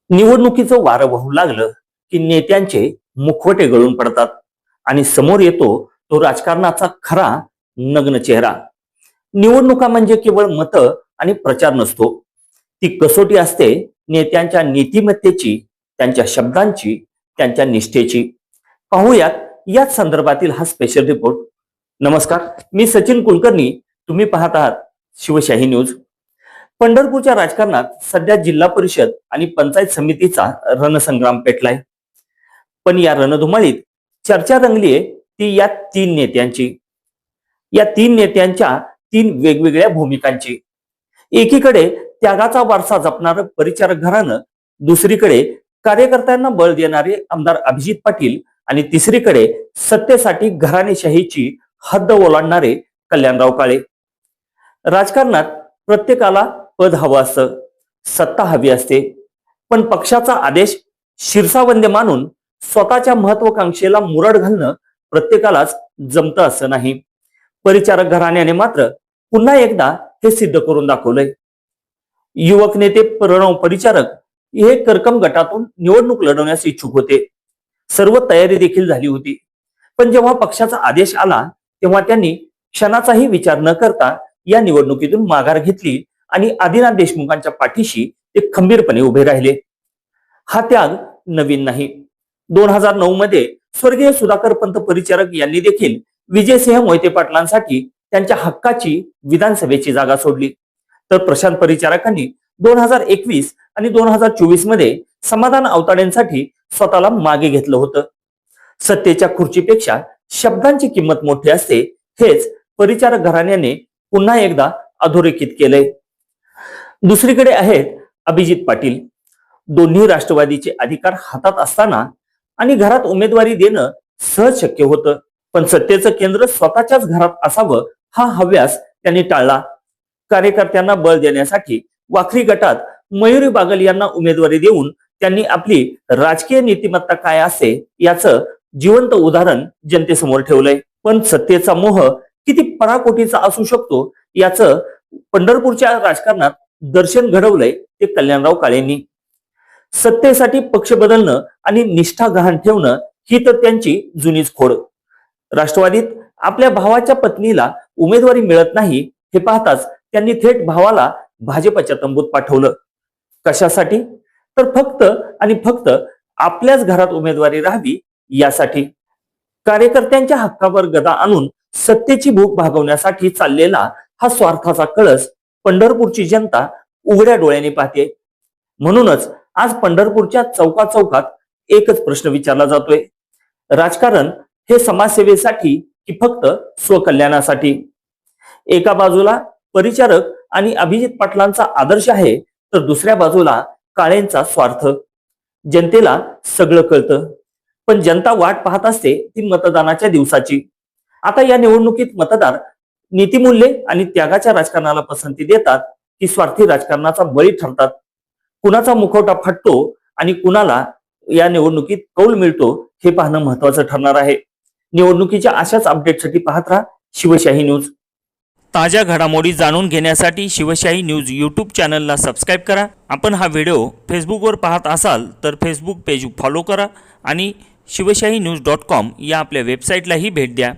निवडणुकीचं वारं वाहू लागलं की नेत्यांचे मुखवटे गळून पडतात आणि समोर येतो तो राजकारणाचा खरा नग्न चेहरा. निवडणुका म्हणजे केवळ मतं आणि प्रचार नसतो. ती कसोटी असते नेत्यांच्या नीतिमत्तेची, त्यांच्या शब्दांची, त्यांच्या निष्ठेची. पाहूयात याच संदर्भातील हा स्पेशल रिपोर्ट. नमस्कार, मी सचिन कुलकर्णी. तुम्ही पाहत आहात शिवशाही न्यूज. पंढरपूरच्या राजकारणात सध्या जिल्हा परिषद आणि पंचायत समितीचा रणसंग्राम पेटलाय. पण या रणधुमाळीत चर्चा रंगलीये ती या तीन नेत्यांची, या तीन नेत्यांच्या तीन वेगवेगळ्या भूमिकांची. एकीकडे त्यागाचा वारसा जपणारं परिचारक घराणं, दुसरीकडे कार्यकर्त्यांना बळ देणारे आमदार अभिजित पाटील आणि तिसरीकडे सत्तेसाठी घराणेशाहीची हद्द ओलांडणारे कल्याणराव काळे. राजकारणात प्रत्येकाला पद हवं असतं, सत्ता हवी असते, पण पक्षाचा आदेश शिरसावंदे मानून स्वतःच्या महत्वाकांक्षेला मुरड घालणं प्रत्येकालाच जमतं असं नाही. परिचारक घराण्याने मात्र पुन्हा एकदा हे सिद्ध करून दाखवलंय. युवक नेते प्रणव परिचारक हे करकम गटातून निवडणूक लढवण्यास इच्छुक होते. सर्व तयारी देखील झाली होती. पण जेव्हा पक्षाचा आदेश आला तेव्हा त्यांनी क्षणाचाही विचार न करता या निवडणुकीतून माघार घेतली आणि आदिनाथ देशमुखांच्या पाठीशी ते खंबीरपणे उभे राहिले. हा त्याग नवीन नाही. 2009 मध्ये स्वर्गीय सुधाकर पंत परिचारक यांनी देखील विजयसिंह मोहिते पाटलांसाठी त्यांच्या हक्काची विधानसभेची जागा सोडली. तर प्रशांत परिचारकांनी 2021 आणि 2024 मध्ये समाधान अवताडेंसाठी स्वतःला मागे घेतलं होतं. सत्तेच्या खुर्चीपेक्षा शब्दांची किंमत मोठी असते, हेच परिचारक घराण्याने पुन्हा एकदा अधोरेखित केलंय. दुसरीकडे आहेत अभिजित पाटील. दोन्ही राष्ट्रवादीचे अधिकार हातात असताना आणि घरात उमेदवारी देणं सहज शक्य होतं, पण सत्तेचं केंद्र स्वतःच्याच घरात असावं हा हव्यास त्यांनी टाळला. कार्यकर्त्यांना बळ देण्यासाठी वाखरी गटात मयुरी बागल यांना उमेदवारी देऊन त्यांनी आपली राजकीय नीतिमत्ता काय असते याचं जिवंत उदाहरण जनतेसमोर ठेवलंय. पण सत्तेचा मोह किती पराकोटीचा असू शकतो याचं पंढरपूरच्या राजकारणात दर्शन घडवलंय ते कल्याणराव काळेंनी. सत्तेसाठी पक्ष बदलणं आणि निष्ठा गहाण ठेवणं ही तर त्यांची जुनीच खोड. राष्ट्रवादीत आपल्या भावाच्या पत्नीला उमेदवारी मिळत नाही हे पाहताच त्यांनी थेट भावाला भाजपच्या तंबूत पाठवलं. कशासाठी? तर फक्त आणि फक्त आपल्याच घरात उमेदवारी राहावी यासाठी. कार्यकर्त्यांच्या हक्कावर गदा आणून सत्तेची भूक भागवण्यासाठी चाललेला हा स्वार्थाचा कळस पंढरपूरची जनता उघड्या डोळ्यांनी पाहते. म्हणूनच आज पंढरपूरच्या चौकात एकच प्रश्न विचारला जातोय. राजकारण हे समाजसेवेसाठी की फक्त स्वकल्याणासाठी? एका बाजूला परिचारक आणि अभिजित पाटलांचा आदर्श आहे, तर दुसऱ्या बाजूला काळेंचा स्वार्थ. जनतेला सगळं कळतं, पण जनता वाट पाहत असते ती मतदानाच्या दिवसाची. आता या निवडणुकीत मतदार नीतिमूल्ये आणि त्यागाच्या राजकारणाला पसंती देतात की स्वार्थी राजकारणाचा बळी ठरतात? कुणाचा मुखवटा फाटतो आणि कुणाला या निवडणुकीत कौल मिळतो हे पाहणं महत्वाचं ठरणार आहे. निवडणुकीच्या अशाच अपडेटसाठी पाहत राहा शिवशाही न्यूज. ताज्या घडामोडी जाणून घेण्यासाठी शिवशाही न्यूज यूट्यूब चॅनलला सबस्क्राईब करा. आपण हा व्हिडिओ फेसबुकवर पाहत असाल तर फेसबुक पेज फॉलो करा आणि शिवशाही न्यूज.com या आपल्या वेबसाईटलाही भेट द्या.